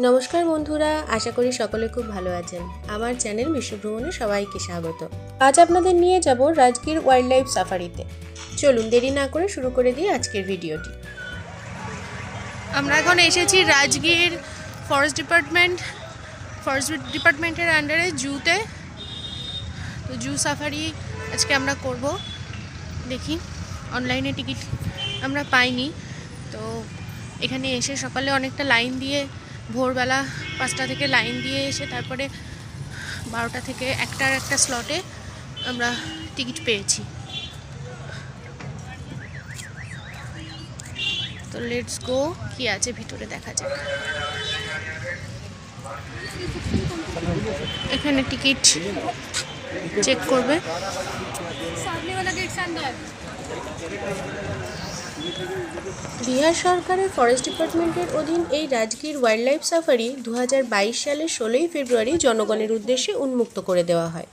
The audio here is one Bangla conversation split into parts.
নমস্কার বন্ধুরা, আশা করি সকলে খুব ভালো আছেন। আমার চ্যানেল বিশ্বভ্রমণে সবাইকে স্বাগত। আজ আপনাদের নিয়ে যাব রাজগীর ওয়াইল্ড লাইফ সাফারিতে। চলুন দেরি না করে শুরু করে দিই আজকের ভিডিওটি। আমরা এখন এসেছি রাজগীর ফরেস্ট ডিপার্টমেন্টের আন্ডারে জুতে। তো জু সাফারি আজকে আমরা করব। দেখি, অনলাইনে টিকিট আমরা পাইনি, তো এখানে এসে সকালে অনেকটা লাইন দিয়ে, ভোরবেলা 5টা থেকে লাইন দিয়ে এসে তারপরে 12টা থেকে একটা স্লটে আমরা টিকিট পেয়েছি। তো লেটস গো, কি আছে ভিতরে দেখা যাক। এখানে টিকিট চেক করবে। বিহার সরকারের ফরেস্ট ডিপার্টমেন্টের অধীন এই রাজগীর ওয়াইল্ড লাইফ সাফারি 2022 সালের 16ই ফেব্রুয়ারি জনগণের উদ্দেশ্যে উন্মুক্ত করে দেওয়া হয়।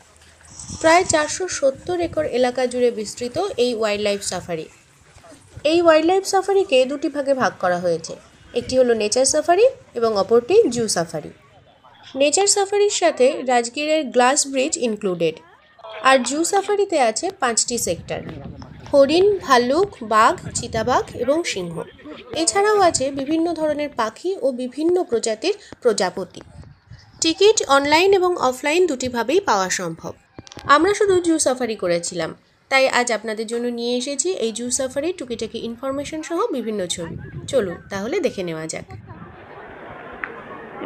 প্রায় 470 একর এলাকা জুড়ে বিস্তৃত এই ওয়াইল্ড লাইফ সাফারি। এই ওয়াইল্ড লাইফ সাফারিকে দুটি ভাগে ভাগ করা হয়েছে। একটি হলো নেচার সাফারি এবং অপরটি জু সাফারি। নেচার সাফারির সাথে রাজগীরের গ্লাস ব্রিজ ইনক্লুডেড, আর জু সাফারিতে আছে 5টি সেক্টর: হরিণ, ভাল্লুক, বাঘ, চিতাবাঘ এবং সিংহ। এছাড়াও আছে বিভিন্ন ধরনের পাখি ও বিভিন্ন প্রজাতির প্রজাপতি। টিকিট অনলাইন এবং অফলাইন দুটিভাবেই পাওয়া সম্ভব। আমরা শুধু জু সাফারি করেছিলাম, তাই আজ আপনাদের জন্য নিয়ে এসেছি এই জু সাফারির টুকিটাকি ইনফরমেশন সহ বিভিন্ন ছবি। চলুন তাহলে দেখে নেওয়া যাক।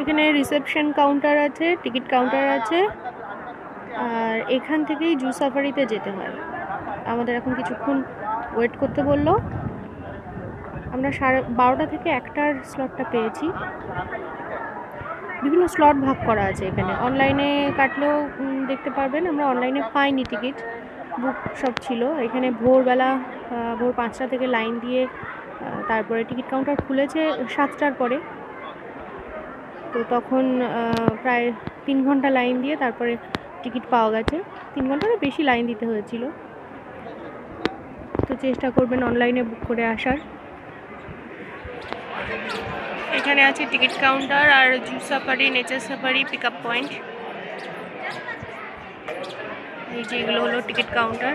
এখানে রিসেপশন কাউন্টার আছে, টিকিট কাউন্টার আছে, আর এখান থেকেই জু সাফারিতে যেতে হয়। আমাদের এখন কিছুক্ষণ ওয়েট করতে বললো। আমরা 12টা থেকে 1টার স্লটটা পেয়েছি। বিভিন্ন স্লট ভাগ করা আছে এখানে। অনলাইনে কাটলেও দেখতে পারবেন, আমরা অনলাইনে পাইনি, টিকিট বুক সব ছিল। এখানে ভোর 5টা থেকে লাইন দিয়ে তারপরে টিকিট কাউন্টার খুলেছে 7টার পরে। তো তখন প্রায় 3 ঘন্টা লাইন দিয়ে তারপরে টিকিট পাওয়া গেছে। 3 ঘন্টারও বেশি লাইন দিতে হয়েছিল। তো চেষ্টা করবেন অনলাইনে বুক করে আসার। এখানে আছে টিকিট কাউন্টার আর zoo safari, nature safari pick up point. এই যে এগুলো হলো টিকিট কাউন্টার।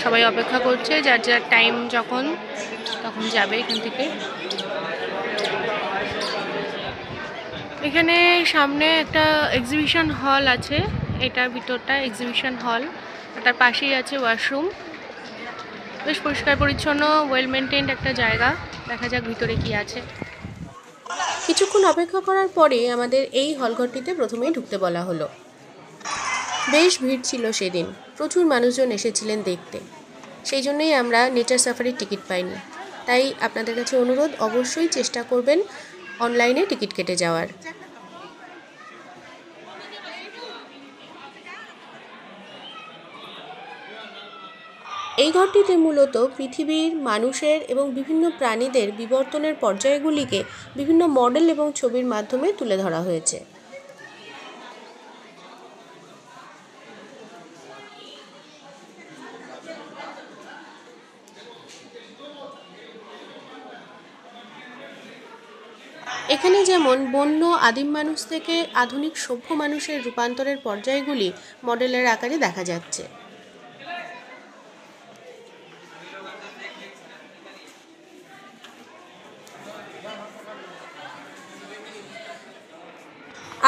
সবাই অপেক্ষা করছে, যার যার টাইম যখন তখন যাবে এখান থেকে। এখানে সামনে একটা এক্সিবিশন হল আছে, এটার ভিতরটা এক্সিবিশন হল। তার পাশেই আছে ওয়াশরুম। বেশ পরিষ্কার পরিচ্ছন্ন, ওয়েল মেনটেন্ড একটা জায়গা। দেখা যাক ভিতরে কি আছে। কিছুক্ষণ অপেক্ষা করার পরে আমাদের এই হলঘরটিতে প্রথমেই ঢুকতে বলা হলো। বেশ ভিড় ছিল সেদিন, প্রচুর মানুষজন এসেছিলেন দেখতে। সেই জন্যই আমরা নেচার সাফারির টিকিট পাইনি। তাই আপনাদের কাছে অনুরোধ, অবশ্যই চেষ্টা করবেন অনলাইনে টিকিট কেটে যাওয়ার। এই ঘরটিতে মূলত পৃথিবীর, মানুষের এবং বিভিন্ন প্রাণীদের বিবর্তনের পর্যায়গুলিকে বিভিন্ন মডেল এবং ছবির মাধ্যমে তুলে ধরা হয়েছে। এখানে যেমন বন্য আদিম মানুষ থেকে আধুনিক সভ্য মানুষের রূপান্তরের পর্যায়গুলি মডেলের আকারে দেখা যাচ্ছে।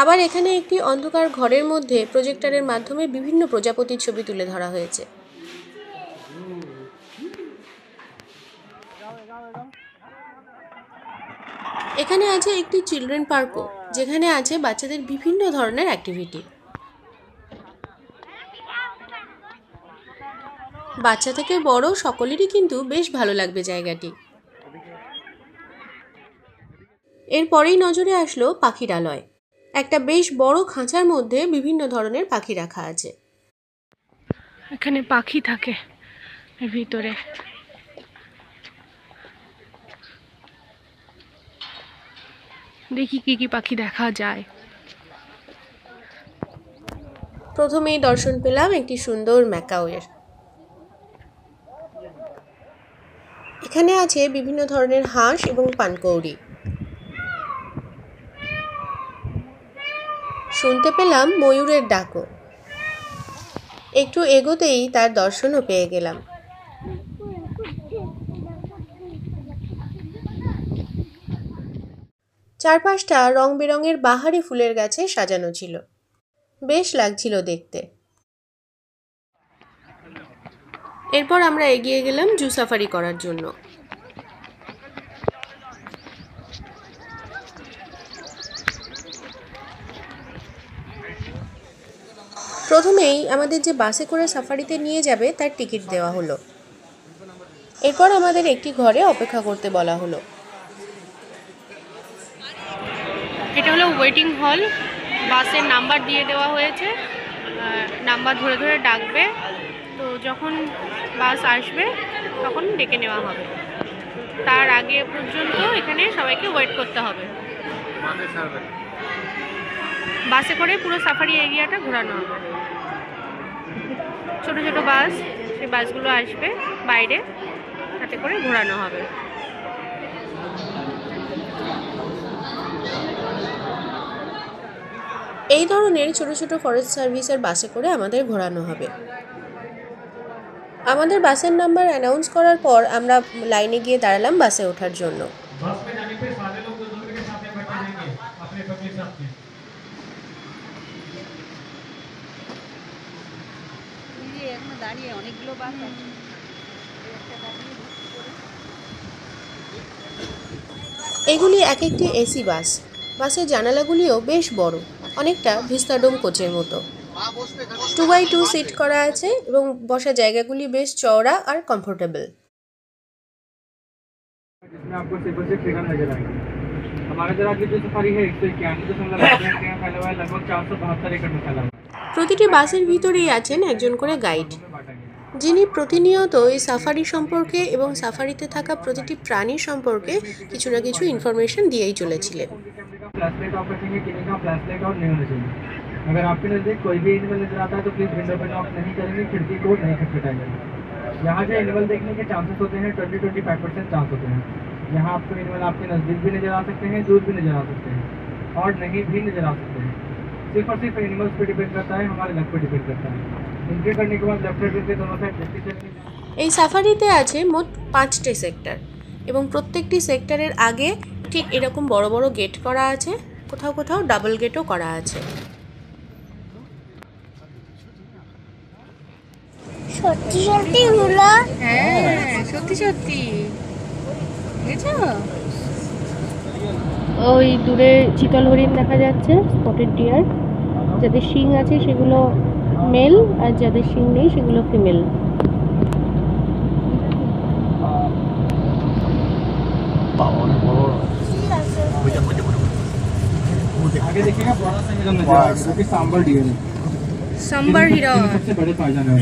আবার এখানে একটি অন্ধকার ঘরের মধ্যে প্রজেক্টরের মাধ্যমে বিভিন্ন প্রজাপতির ছবি তুলে ধরা হয়েছে। এখানে আছে একটি চিলড্রেন পার্কও, যেখানে আছে বাচ্চাদের বিভিন্ন ধরনের অ্যাক্টিভিটি। বাচ্চা থেকে বড় সকলেরই কিন্তু বেশ ভালো লাগবে জায়গাটি। এরপরেই নজরে আসলো পাখিরালয়। একটা বেশ বড় খাঁচার মধ্যে বিভিন্ন ধরনের পাখি রাখা আছে। এখানে পাখি থাকে এর ভিতরে। দেখি কি কি পাখি দেখা যায়। প্রথমেই দর্শন পেলাম একটি সুন্দর ম্যাকাওয়ের। এখানে আছে বিভিন্ন ধরনের হাঁস এবং পানকৌড়ি। শুনতে পেলাম ময়ূরের ডাকও। একটু এগোতেই তার দর্শনও পেয়ে গেলাম। চারপাশটা রং বেরঙের বাহারি ফুলের গাছে সাজানো ছিল, বেশ লাগছিল দেখতে। এরপর আমরা এগিয়ে গেলাম জু সাফারি করার জন্য। প্রথমেই আমাদের যে বাসে করে সাফারিতে নিয়ে যাবে তার টিকিট দেওয়া হলো। এরপর আমাদের একটি ঘরে অপেক্ষা করতে বলা হলো। এটা হলো ওয়েটিং হল। বাসের নাম্বার দিয়ে দেওয়া হয়েছে, নাম্বার ধরে ধরে ডাকবে, তো যখন বাস আসবে তখন ডেকে নেওয়া হবে। তার আগে পর্যন্ত এখানে সবাইকে ওয়েট করতে হবে। বাসে করে পুরো সাফারি এরিয়াটা ঘোরানো হবে। ছোট ছোট বাস, সেই বাসগুলো আসবে বাইরে, তাতে করে ঘোরানো হবে। এই ধরনের ছোট ছোট ফরেস্ট সার্ভিসের বাসে করে আমাদের ঘোরানো হবে। আমাদের বাসের নাম্বার অ্যানাউন্স করার পর আমরা লাইনে গিয়ে দাঁড়ালাম বাসে ওঠার জন্য। এগুলি এক একটি এসি বাস। বাসের জানালাগুলিও বেশ বড়, অনেকটা ভিস্তাডোম কোচের মতো। 2x2 সিট করা আছে এবং বসার জায়গাগুলি বেশ চওড়া আর কমফোর্টেবল। প্রতিটি বাসের ভিতরেই আছেন একজন করে গাইড, যিনি প্রতিনিয়ত এই সাফারি সম্পর্কে এবং সাফারিতে থাকা প্রতিটি প্রাণী সম্পর্কে কিছু না কিছু ইনফরমেশন দিয়েই চলেছিলেন। अगर आपके नजदीक कोई भी एनिमल नजर आता है तो प्लीज विंडो पे लॉक नहीं करेंगे, खिड़की को नहीं खटखटाएंगे। यहाँ जो एनिमल देखने के चांसेस होते हैं 20-25% चांस होते हैं। यहाँ आपको एनिमल आपके नजदीक भी नजर आ सकते हैं, दूर भी नजर आ सकते हैं और नहीं भी नजर आ सकते हैं। सिर्फ और सिर्फ एनिमल्स पे डिपेंड करता है, हमारे लक पे डिपेंड करता है। एंट्री करने के बाद लेफ्ट साइड के दोनों साइड देखते चलेंगे। এই সাফারিতে আছে মোট 5টি সেক্টর এবং প্রত্যেকটি সেক্টরের আগে ঠিক এরকম বড় বড় গেট করা আছে, কোথাও কোথাও ডাবল গেটও করা আছে। সত্যি সত্যি হলো, হ্যাঁ সত্যি সত্যি। বুঝছো, ওই দূরে চিতল হরিণ দেখা যাচ্ছে, স্পটেড ডিয়ার। যাদের শিং আছে সেগুলো মেল আর যাদের শিং নেই সেগুলো ফিমেল। आगे देखिएगा बड़ा सा हिरन नजर आएगा जो कि सांबर डियर है। सांबर हिरन सबसे बड़े पायदान है।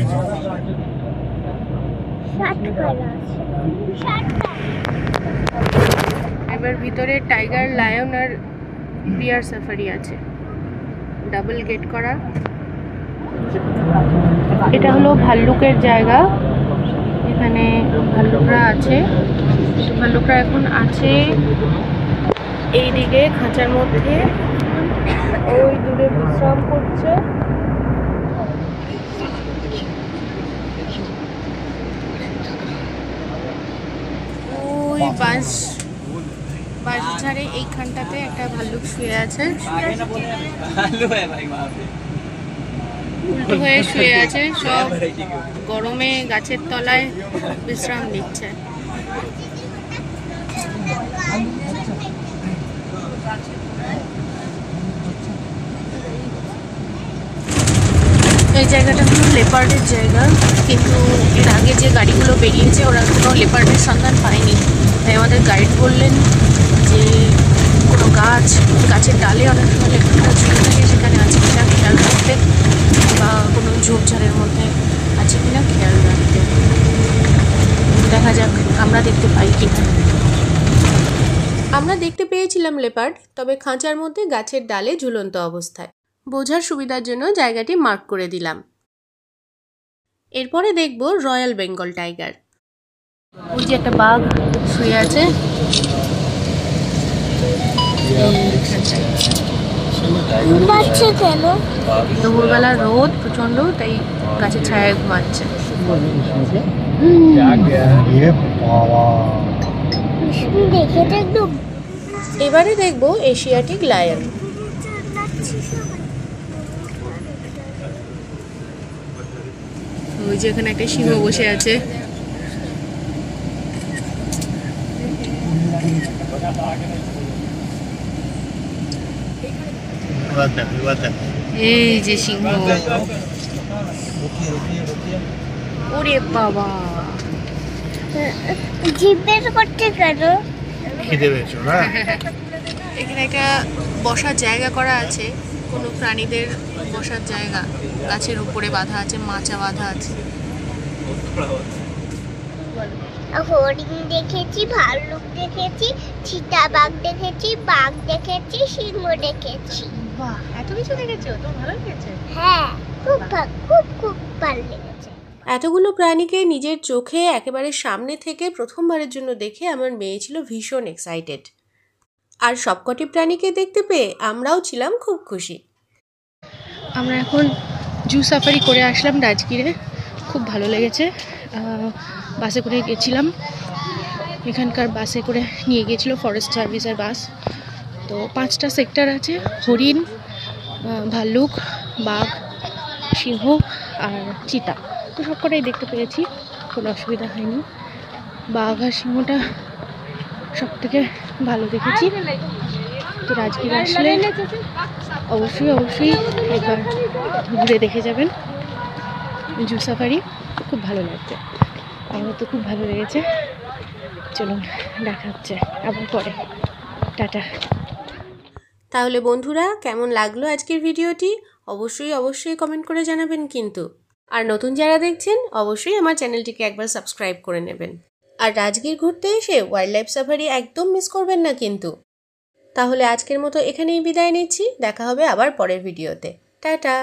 এবার ভিতরে টাইগার, লায়ন আর বিয়ার সাফারি আছে, ডাবল গেট করা। এটা হলো ভাল্লুকের জায়গা, এখানে ভাল্লুকরা আছে। ভাল্লুকরা এখন আছে এই দিকে খাঁচার মধ্যে, ওই দূরে বিশ্রাম করছে। ওই বাঁশঝাড়ে এইখানটাতে একটা ভাল্লুক শুয়ে আছে, উল্টো হয়ে শুয়ে আছে। সব গরমে গাছের তলায় বিশ্রাম নিচ্ছে। এই জায়গাটা হলো লেপার্ডের জায়গা, কিন্তু এর আগে যে গাড়িগুলো বেরিয়েছে ওরা কোনো লেপার্ডের সন্ধান পায়নি। তাই আমাদের গাইড বললেন যে কোনো গাছের ডালে অনেক সময় লেপার্ডরা ঝুলে থাকে, সেখানে আছে কিনা খেয়াল রাখতে, বা কোনো ঝোপঝাড়ের মধ্যে আছে কিনা খেয়াল রাখতে। দেখা যাক আমরা দেখতে পাই কিনা। আমরা দেখতে পেয়েছিলাম লেপার্ড, তবে খাঁচার মধ্যে গাছের ডালে ঝুলন্ত অবস্থায়। বোঝার সুবিধার জন্য জায়গাটি মার্ক করে দিলাম। এরপরে দেখব রয়্যাল বেঙ্গল টাইগার। ওই যে একটা বাঘ শুয়ে আছে কেন? দুপুরবেলা রোদ প্রচন্ড, তাই গাছের ছায়ায় ঘুমাচ্ছে। এবারে দেখবো এশিয়াটিক লায়ন। ওই যে এখানে একটা সিংহ বসে আছে। এই যে সিংহ, ওরে বাবা, জিজ্ঞেস করতে কেন? খিদে পেয়েছো না? এখানে একটা বসার জায়গা করা আছে, কোনো প্রাণীদের বসার জায়গা, গাছের উপরে বাঁধা আছে, মাচা বাঁধা আছে। হরিণ দেখেছি, ভাল্লুক দেখেছি, চিতাবাঘ দেখেছি, বাঘ দেখেছি, সিংহ দেখেছি। বাহ, এত কিছু দেখেছো, তোমার ভালো লেগেছে? হ্যাঁ, খুব খুব খুব ভালো লেগেছে। এতগুলো প্রাণীকে নিজের চোখে একেবারে সামনে থেকে প্রথমবারের জন্য দেখে আমার মেয়ে ছিল ভীষণ এক্সাইটেড, আর সবকটি প্রাণীকে দেখতে পেয়ে আমরাও ছিলাম খুব খুশি। আমরা এখন জু সাফারি করে আসলাম রাজগীরে, খুব ভালো লেগেছে। বাসে করে গেছিলাম, এখানকার বাসে করে নিয়ে গিয়েছিল ফরেস্ট সার্ভিসের বাস। তো 5টা সেক্টর আছে, হরিণ, ভাল্লুক, বাঘ, সিংহ আর চিতা। তো সবকটাই দেখতে পেয়েছি, কোনো অসুবিধা হয়নি। বাঘ আর সিংহটা সব থেকে ভালো দেখেছি। তো রাজগীর আসলে অবশ্যই একবার ঘুরে দেখে যাবেন জু সাফারি, খুব ভালো লাগবে। আমার তো খুব ভালো লেগেছে। চলুন, দেখা হচ্ছে আবার পরে, টাটা। তাহলে বন্ধুরা, কেমন লাগলো আজকের ভিডিওটি অবশ্যই কমেন্ট করে জানাবেন কিন্তু। আর নতুন যারা দেখছেন অবশ্যই আমার চ্যানেলটিকে একবার সাবস্ক্রাইব করে নেবেন। আর রাজগীর ঘুরতে এসে ওয়াইল্ড লাইফ সাফারি একদম মিস করবেন না কিন্তু। তাহলে আজকের মতো এখানেই বিদায় নিচ্ছি, দেখা হবে আবার পরের ভিডিওতে। টাটা।